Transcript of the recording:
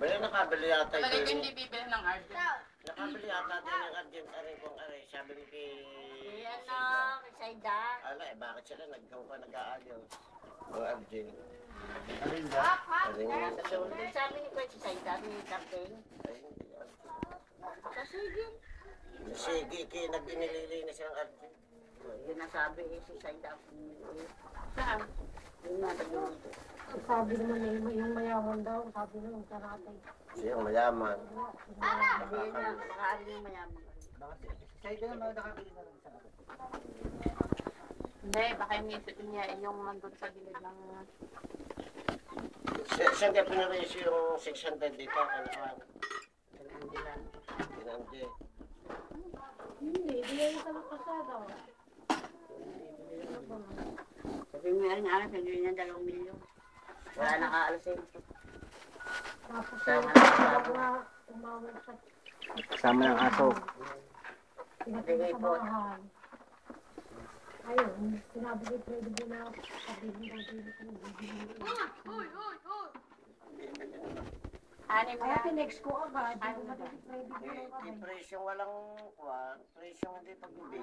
Bale, nakabili yata ito. Talaga ko hindi bibili ng Argent. Nakabili yata din ng Argent arin kung aray. Sabi ni kay... Yan na, Sayda. Ala bakit sila nag-aaliw? Ang Argent. Aling ba? Aring nga. Sabi ni Kuya si Sayda, ni Kardeng. Ay, hindi. Kasi yun. Sige, nag-inililinis ng Argent. Yun ang sabi si Sayda. Saan? Yun nga, tayo. Sabi naman yung mayaman daw, sabi na yung karatay. Siyang mayaman. Hindi na, makaaring yung mayaman. Sayda na nakabili na rin sa akin. Hindi, baka yung isip niya yung nandun sa gilid ng... Saan ka pinareso yung 600 dito? Ano ka? Hindi lang. Pinandi. Hindi, bigay ka ng pasada. Sabi mo yan nga, sabi niya 2 milyon. Wala nakaalas eh. Tapos Sama na tumawag sa Kasama ng aso. pinatay sa bahay. Ayun, sinabi ko pwede mo na sabihin daw din ko. Anim Kaya na. tinext ko agad, hindi ko na pwede mo na Yung presyong walang kuwan, presyong hindi pagbibigay.